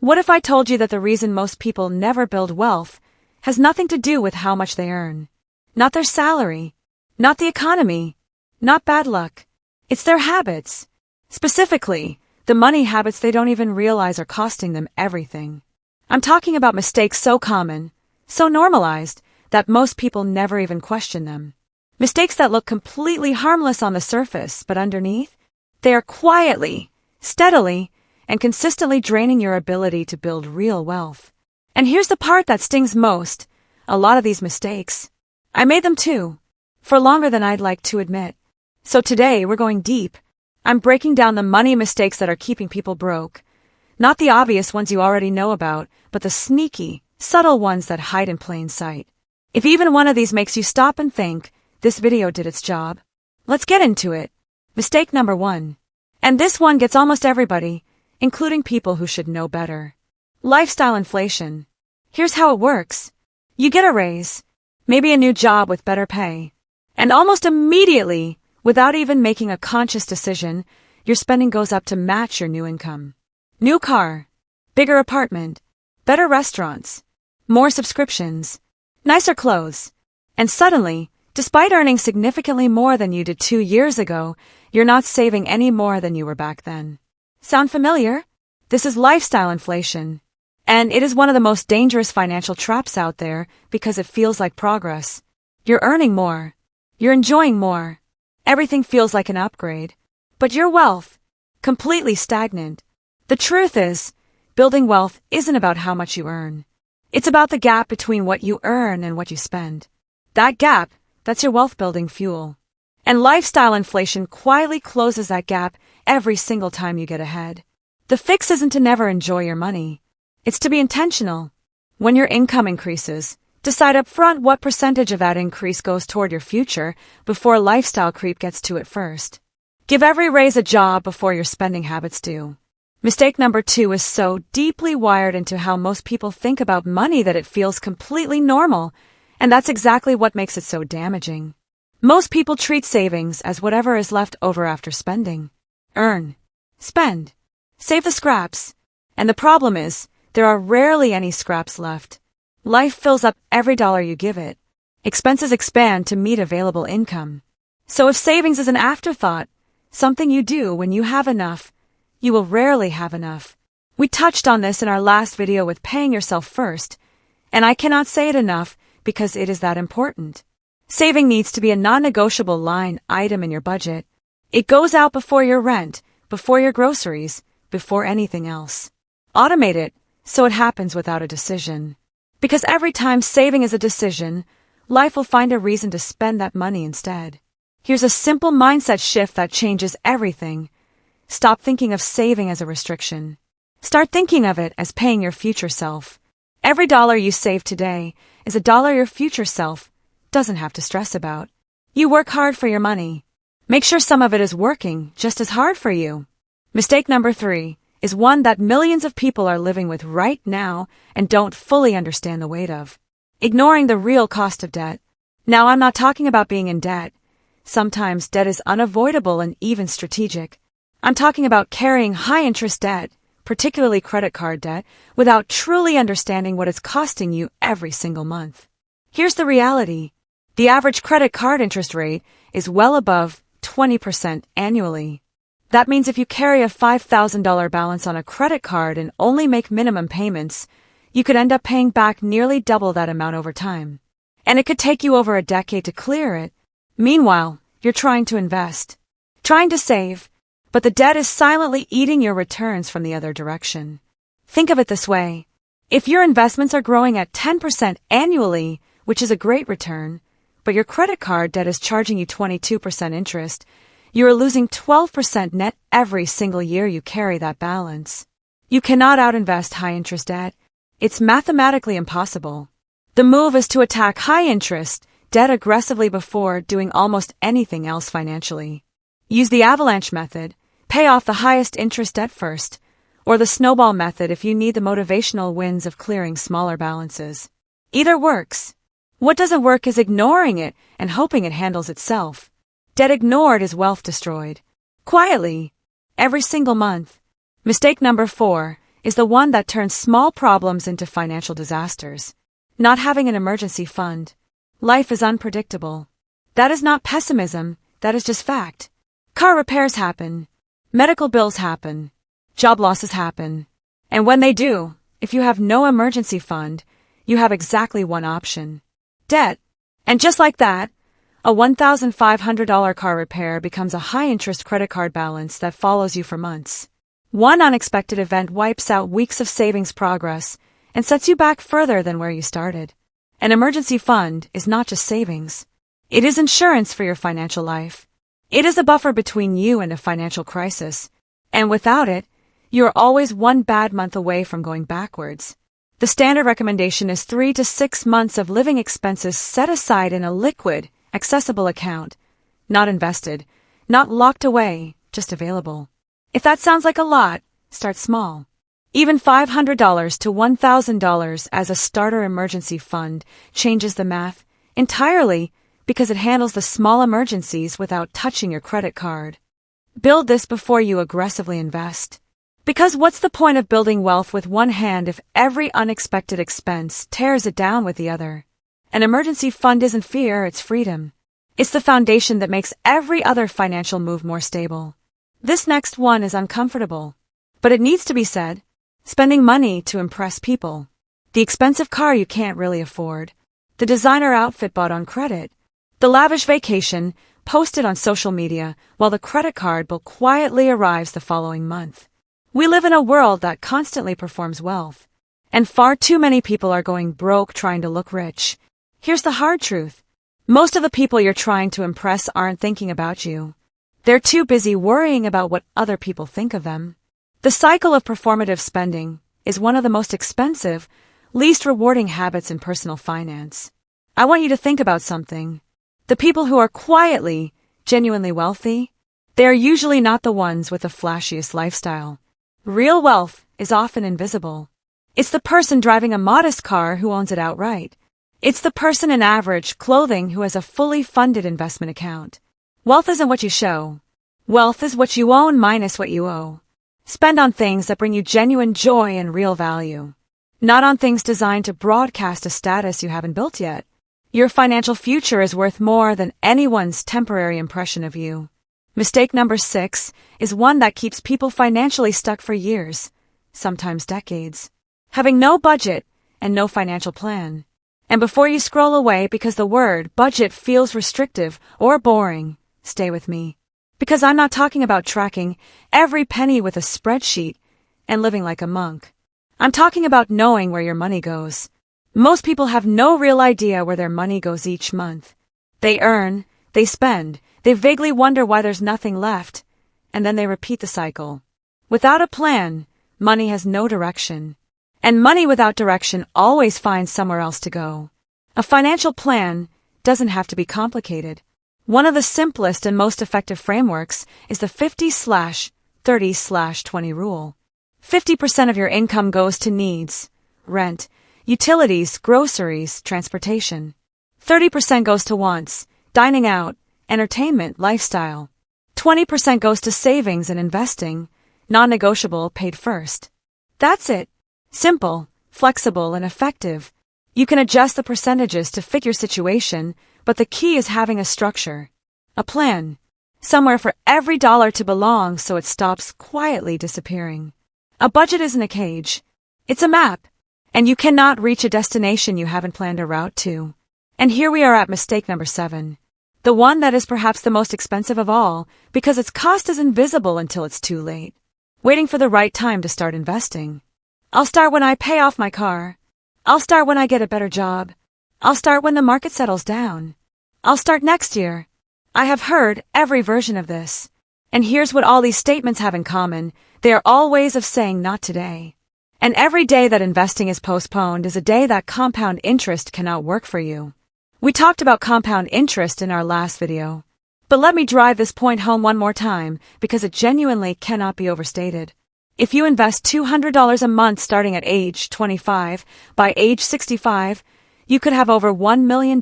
What if I told you that the reason most people never build wealth has nothing to do with how much they earn? Not their salary, not the economy, not bad luck. It's their habits. Specifically, the money habits they don't even realize are costing them everything. I'm talking about mistakes so common, so normalized, that most people never even question them. Mistakes that look completely harmless on the surface, but underneath, they are quietly, steadily, and consistently draining your ability to build real wealth. And here's the part that stings most. A lot of these mistakes, I made them too, for longer than I'd like to admit. So today we're going deep. I'm breaking down the money mistakes that are keeping people broke. Not the obvious ones you already know about, but the sneaky, subtle ones that hide in plain sight. If even one of these makes you stop and think, this video did its job. Let's get into it. Mistake number 1. And this one gets almost everybody, including people who should know better. Lifestyle inflation. Here's how it works. You get a raise, maybe a new job with better pay, and almost immediately, without even making a conscious decision, your spending goes up to match your new income. New car, bigger apartment, better restaurants, more subscriptions, nicer clothes, and suddenly, despite earning significantly more than you did 2 years ago, you're not saving any more than you were back then. Sound familiar? This is lifestyle inflation. And it is one of the most dangerous financial traps out there because it feels like progress. You're earning more. You're enjoying more. Everything feels like an upgrade. But your wealth, completely stagnant. The truth is, building wealth isn't about how much you earn. It's about the gap between what you earn and what you spend. That gap, that's your wealth-building fuel. And lifestyle inflation quietly closes that gap every single time you get ahead. The fix isn't to never enjoy your money. It's to be intentional. When your income increases, decide up front what percentage of that increase goes toward your future before lifestyle creep gets to it first. Give every raise a job before your spending habits do. Mistake number 2 is so deeply wired into how most people think about money that it feels completely normal, and that's exactly what makes it so damaging. Most people treat savings as whatever is left over after spending. Earn, spend, save the scraps. And the problem is, there are rarely any scraps left. Life fills up every dollar you give it. Expenses expand to meet available income. So if savings is an afterthought, something you do when you have enough, you will rarely have enough. We touched on this in our last video with paying yourself first, and I cannot say it enough because it is that important. Saving needs to be a non-negotiable line item in your budget. It goes out before your rent, before your groceries, before anything else. Automate it so it happens without a decision. Because every time saving is a decision, life will find a reason to spend that money instead. Here's a simple mindset shift that changes everything. Stop thinking of saving as a restriction. Start thinking of it as paying your future self. Every dollar you save today is a dollar your future self doesn't have to stress about. You work hard for your money. Make sure some of it is working just as hard for you. Mistake number 3 is one that millions of people are living with right now and don't fully understand the weight of. Ignoring the real cost of debt. Now, I'm not talking about being in debt. Sometimes debt is unavoidable and even strategic. I'm talking about carrying high-interest debt, particularly credit card debt, without truly understanding what it's costing you every single month. Here's the reality. The average credit card interest rate is well above 20% annually. That means if you carry a $5,000 balance on a credit card and only make minimum payments, you could end up paying back nearly double that amount over time. And it could take you over a decade to clear it. Meanwhile, you're trying to invest, trying to save, but the debt is silently eating your returns from the other direction. Think of it this way. If your investments are growing at 10% annually, which is a great return, but your credit card debt is charging you 22% interest, you are losing 12% net every single year you carry that balance. You cannot outinvest high-interest debt. It's mathematically impossible. The move is to attack high-interest debt aggressively before doing almost anything else financially. Use the avalanche method, pay off the highest interest debt first, or the snowball method if you need the motivational wins of clearing smaller balances. Either works. What doesn't work is ignoring it and hoping it handles itself. Debt ignored is wealth destroyed. Quietly. Every single month. Mistake number 4 is the one that turns small problems into financial disasters. Not having an emergency fund. Life is unpredictable. That is not pessimism, that is just fact. Car repairs happen. Medical bills happen. Job losses happen. And when they do, if you have no emergency fund, you have exactly one option. Debt. And just like that, a $1,500 car repair becomes a high-interest credit card balance that follows you for months. One unexpected event wipes out weeks of savings progress and sets you back further than where you started. An emergency fund is not just savings. It is insurance for your financial life. It is a buffer between you and a financial crisis. And without it, you are always one bad month away from going backwards. The standard recommendation is 3 to 6 months of living expenses set aside in a liquid, accessible account. Not invested, not locked away, just available. If that sounds like a lot, start small. Even $500 to $1,000 as a starter emergency fund changes the math entirely because it handles the small emergencies without touching your credit card. Build this before you aggressively invest. Because what's the point of building wealth with one hand if every unexpected expense tears it down with the other? An emergency fund isn't fear, it's freedom. It's the foundation that makes every other financial move more stable. This next one is uncomfortable, but it needs to be said. Spending money to impress people. The expensive car you can't really afford. The designer outfit bought on credit. The lavish vacation posted on social media while the credit card bill quietly arrives the following month. We live in a world that constantly performs wealth, and far too many people are going broke trying to look rich. Here's the hard truth. Most of the people you're trying to impress aren't thinking about you. They're too busy worrying about what other people think of them. The cycle of performative spending is one of the most expensive, least rewarding habits in personal finance. I want you to think about something. The people who are quietly, genuinely wealthy, they are usually not the ones with the flashiest lifestyle. Real wealth is often invisible. It's the person driving a modest car who owns it outright. It's the person in average clothing who has a fully funded investment account. Wealth isn't what you show. Wealth is what you own minus what you owe. Spend on things that bring you genuine joy and real value. Not on things designed to broadcast a status you haven't built yet. Your financial future is worth more than anyone's temporary impression of you. Mistake number 6 is one that keeps people financially stuck for years, sometimes decades. Having no budget and no financial plan. And before you scroll away because the word budget feels restrictive or boring, stay with me. Because I'm not talking about tracking every penny with a spreadsheet and living like a monk. I'm talking about knowing where your money goes. Most people have no real idea where their money goes each month. They earn, they spend, they vaguely wonder why there's nothing left, and then they repeat the cycle. Without a plan, money has no direction. And money without direction always finds somewhere else to go. A financial plan doesn't have to be complicated. One of the simplest and most effective frameworks is the 50/30/20 rule. 50% of your income goes to needs, rent, utilities, groceries, transportation. 30% goes to wants, dining out, entertainment, lifestyle. 20% goes to savings and investing, non-negotiable, paid first. That's it. Simple, flexible, and effective. You can adjust the percentages to fit your situation, but the key is having a structure, a plan, somewhere for every dollar to belong so it stops quietly disappearing. A budget isn't a cage. It's a map, and you cannot reach a destination you haven't planned a route to. And here we are at mistake number 7. The one that is perhaps the most expensive of all because its cost is invisible until it's too late. Waiting for the right time to start investing. I'll start when I pay off my car. I'll start when I get a better job. I'll start when the market settles down. I'll start next year. I have heard every version of this. And here's what all these statements have in common. They are all ways of saying not today. And every day that investing is postponed is a day that compound interest cannot work for you. We talked about compound interest in our last video. But let me drive this point home one more time because it genuinely cannot be overstated. If you invest $200 a month starting at age 25, by age 65, you could have over $1 million,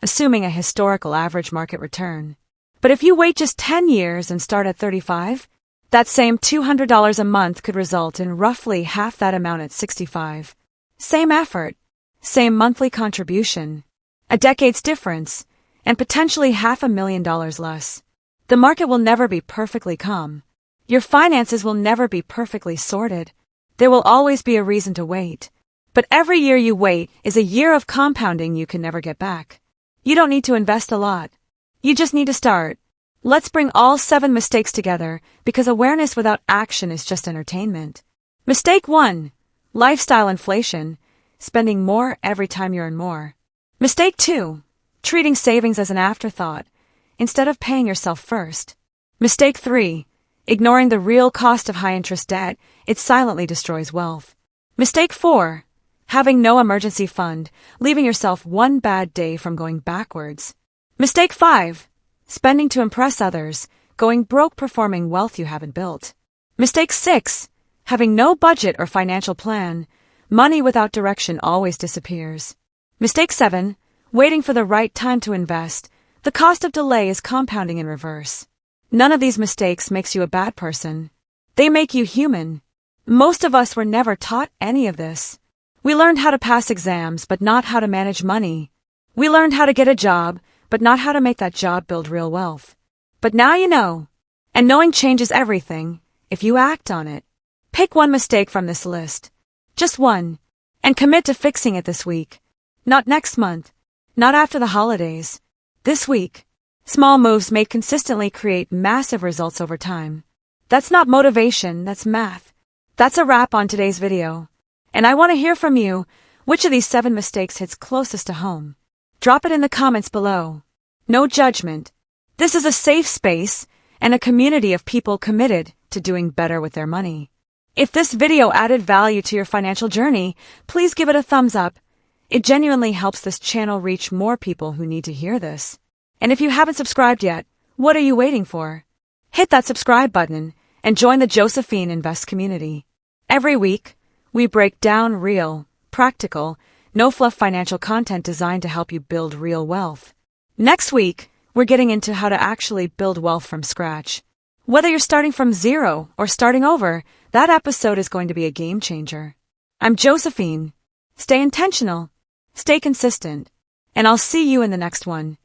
assuming a historical average market return. But if you wait just 10 years and start at 35, That same $200 a month could result in roughly half that amount at 65. Same effort, same monthly contribution, a decade's difference, and potentially $500,000 less. The market will never be perfectly calm. Your finances will never be perfectly sorted. There will always be a reason to wait. But every year you wait is a year of compounding you can never get back. You don't need to invest a lot. You just need to start. Let's bring all 7 mistakes together, because awareness without action is just entertainment. Mistake 1. Lifestyle inflation. Spending more every time you earn more. Mistake 2. Treating savings as an afterthought, instead of paying yourself first. Mistake 3. Ignoring the real cost of high-interest debt. It silently destroys wealth. Mistake 4. Having no emergency fund, leaving yourself one bad day from going backwards. Mistake 5. Spending to impress others, going broke performing wealth you haven't built. Mistake 6. Having no budget or financial plan. Money without direction always disappears. Mistake 7. Waiting for the right time to invest. The cost of delay is compounding in reverse. None of these mistakes makes you a bad person. They make you human. Most of us were never taught any of this. We learned how to pass exams, but not how to manage money. We learned how to get a job, but not how to make that job build real wealth. But now you know. And knowing changes everything, if you act on it. Pick one mistake from this list. Just one. And commit to fixing it this week. Not next month. Not after the holidays. This week. Small moves made consistently create massive results over time. That's not motivation, that's math. That's a wrap on today's video. And I want to hear from you, which of these 7 mistakes hits closest to home? Drop it in the comments below. No judgment. This is a safe space and a community of people committed to doing better with their money. If this video added value to your financial journey, please give it a thumbs up. It genuinely helps this channel reach more people who need to hear this. And if you haven't subscribed yet, what are you waiting for? Hit that subscribe button and join the Josephine Invest community. Every week, we break down real, practical, no-fluff financial content designed to help you build real wealth. Next week, we're getting into how to actually build wealth from scratch. Whether you're starting from zero or starting over, that episode is going to be a game changer. I'm Josephine. Stay intentional, stay consistent, and I'll see you in the next one.